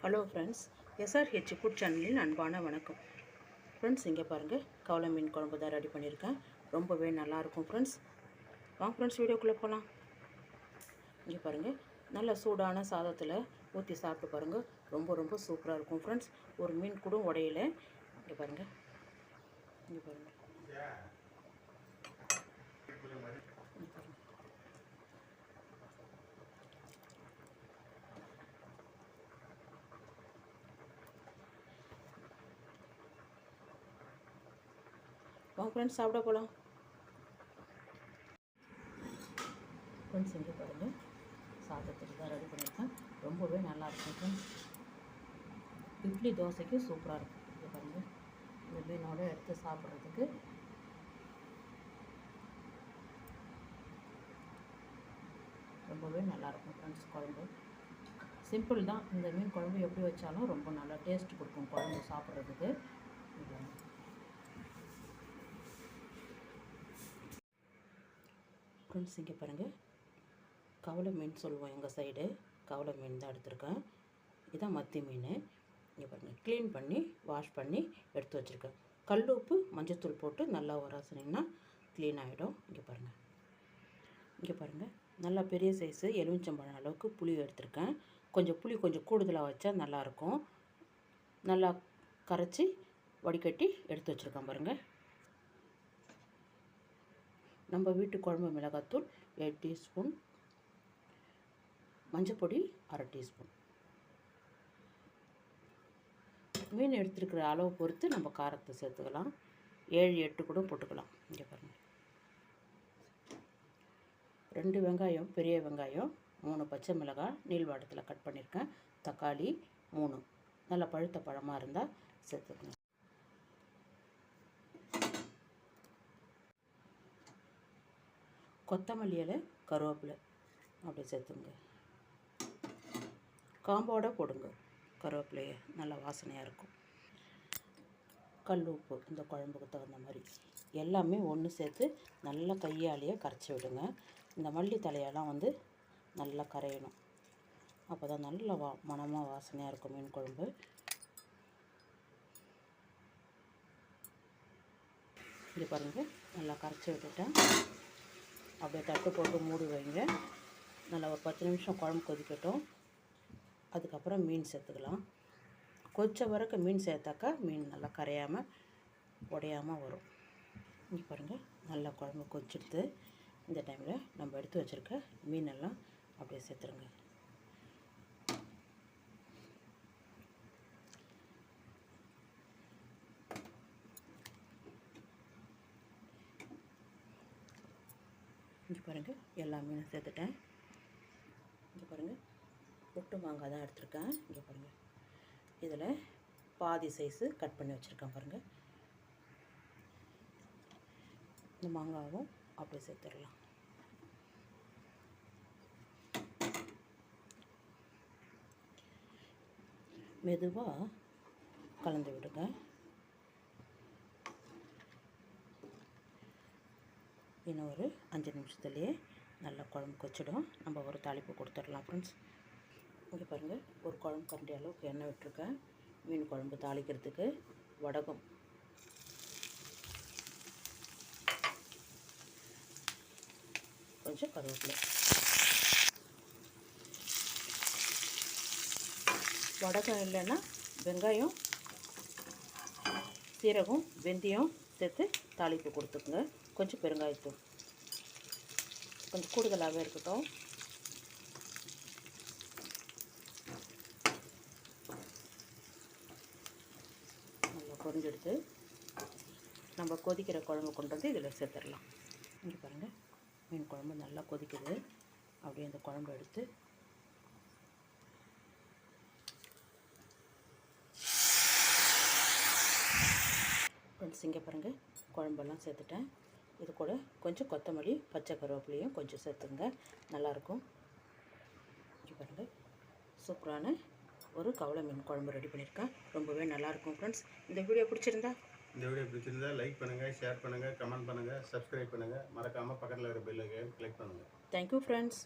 Hello friends, SRH food சேனலின் அன்பான வணக்கம். ஃப்ரெண்ட்ஸ், இங்கே பாருங்கள், கவலை மீன் குழம்பு தான் ரெடி பண்ணியிருக்கேன். ரொம்பவே நல்லாயிருக்கும் ஃப்ரெண்ட்ஸ். வாங்க ஃப்ரெண்ட்ஸ், வீடியோக்குள்ளே போகலாம். இங்கே பாருங்கள், நல்ல சூடான சாதத்தில் ஊற்றி சாப்பிட்டு பாருங்கள். ரொம்ப ரொம்ப சூப்பராக இருக்கும் ஃப்ரெண்ட்ஸ். ஒரு மீன் கூட உடையில. இங்கே பாருங்கள், இங்கே பாருங்கள். வாங்க ஃப்ரெண்ட்ஸ், சாப்பிட போகலாம். ஃப்ரெண்ட்ஸ், இங்கே பாருங்கள், சாதத்துக்கு தான் ரெடி பண்ணியிருக்கேன். ரொம்பவே நல்லாயிருக்கும் ஃப்ரெண்ட்ஸ். இட்லி தோசைக்கு சூப்பராக இருக்கும். இங்கே பாருங்கள், இந்த மீனோடு எடுத்து சாப்பிட்றதுக்கு ரொம்பவே நல்லாயிருக்கும் ஃப்ரெண்ட்ஸ். குழம்பு சிம்பிள் தான். இந்த மீன் குழம்பு எப்படி வச்சாலும் ரொம்ப நல்லா டேஸ்ட் கொடுக்கும் குழம்பு சாப்பிட்றதுக்கு. ஃப்ரெண்ட்ஸ், இங்கே பாருங்கள், கவலை மீன் சொல்லுவோம் எங்கள் சைடு. கவலை மீன் தான் எடுத்திருக்கேன். இதான் மத்தி மீன். இங்கே பாருங்கள், க்ளீன் பண்ணி வாஷ் பண்ணி எடுத்து வச்சுருக்கேன். கல் உப்பு மஞ்சத்தூள் போட்டு நல்லா உரசினிங்கன்னா க்ளீன் ஆகிடும். இங்கே பாருங்கள், நல்லா பெரிய சைஸு எலுமிச்சம்பழம் அளவுக்கு புளி எடுத்திருக்கேன். புளி கொஞ்சம் கூடுதலாக வச்சா நல்லாயிருக்கும். நல்லா கரைச்சி வடிகட்டி எடுத்து வச்சுருக்கேன் பாருங்கள். நம்ம வீட்டு குழம்பு மிளகாத்தூள் 8 டீஸ்பூன், மஞ்சப்பொடி 1/2 டீஸ்பூன். மீன் எடுத்துருக்கிற அளவு பொறுத்து நம்ம காரத்தை சேர்த்துக்கலாம். 7-8 கூட போட்டுக்கலாம். இங்கே பாருங்கள், 2 வெங்காயம், பெரிய வெங்காயம், 3 பச்சை மிளகாய் நீள்வாட்டத்தில் கட் பண்ணியிருக்கேன். தக்காளி 3, நல்ல பழுத்த பழமாக இருந்தால் சேர்த்துக்கணும். கொத்தமல்லி இலை, கருவேப்பிலை அப்படியே சேர்த்துங்க. காம்போட போடுங்க கருவேப்பிலையை, நல்லா வாசனையாக இருக்கும். கல் உப்பு இந்த குழம்புக்கு தகுந்த மாதிரி எல்லாமே ஒன்று சேர்த்து நல்லா கையாலேயே கரைச்சி விடுங்க. இந்த மல்லி தலையெல்லாம் நல்லா கரையணும். அப்போ தான் நல்ல மணமாக வாசனையாக இருக்கும் மீன் குழம்பு. இங்கே பாருங்கள், நல்லா கரைச்சி விட்டுட்டேன். அப்படியே தட்டு போட்டு மூடி வைங்க. நல்லா ஒரு 10 நிமிஷம் குழம்பு கொதிக்கட்டும். அதுக்கப்புறம் மீன் சேர்த்துக்கலாம். கொதித்த வரைக்கும் மீன் சேர்த்தாக்கா மீன் நல்லா கரையாமல் உடையாமல் வரும். இங்கே பாருங்கள், நல்லா குழம்பு கொதிச்சிடுது. இந்த டைமில் நம்ம எடுத்து வச்சுருக்க மீனெல்லாம் அப்படியே சேர்த்துருங்க. இங்கே பாருங்கள், எல்லா மீனும் சேர்த்துட்டேன். இங்கே பாருங்கள், ஒட்டு மாங்காய் தான் எடுத்துருக்கேன். இங்கே பாருங்கள், இதில் பாதி சைஸு கட் பண்ணி வச்சுருக்கேன் பாருங்கள். இந்த மாங்காவும் அப்படியே சேர்த்துடலாம். மெதுவாக கலந்து விடுங்க. இன்னும் ஒரு 5 நிமிஷத்துலேயே நல்லா குழம்பு கொச்சிடும். நம்ம ஒரு தாளிப்பு கொடுத்துடலாம் ஃப்ரெண்ட்ஸ். இங்கே பாருங்கள், ஒரு குழம்பு கரண்டி அளவுக்கு எண்ணெய் விட்டுருக்கேன். மீன் குழம்பு தாளிக்கிறதுக்கு வடகம், கொஞ்சம் கருவேப்பிலை. வடகம் இல்லைன்னா வெங்காயம், சீரகம், வெந்தயம் சேர்த்து தாளிப்பு கொடுத்துக்குங்க. கொஞ்சம் பெருங்காயத்தூள் கொஞ்சம் கூடுதலாகவே இருக்கட்டும். நல்லா பொரிஞ்செடுத்து நம்ம கொதிக்கிற குழம்பு கொண்டு வந்து இதில் சேர்த்துடலாம். இங்கே பாருங்கள், மீன் குழம்பு நல்லா கொதிக்குது. அப்படியே இந்த குழம்பு எடுத்து ஃப்ரெண்ட்ஸ், இங்கே பாருங்கள், குழம்பெல்லாம் சேர்த்துட்டேன். இது கூட கொஞ்சம் கொத்தமல்லி, பச்சை கருவேப்பிலையும் கொஞ்சம் சேர்த்துங்க, நல்லாயிருக்கும். இங்கே பாருங்கள், சூப்பரான ஒரு கவலை மீன் குழம்பு ரெடி பண்ணியிருக்கேன். ரொம்பவே நல்லாயிருக்கும் ஃப்ரெண்ட்ஸ். இந்த வீடியோ பிடிச்சிருந்தா லைக் பண்ணுங்கள், ஷேர் பண்ணுங்கள், கமெண்ட் பண்ணுங்கள், சப்ஸ்கிரைப் பண்ணுங்கள். மறக்காமல் பக்கத்தில் இருக்கிற பெல் ஐகானை கிளிக் பண்ணுங்கள். Thank you friends.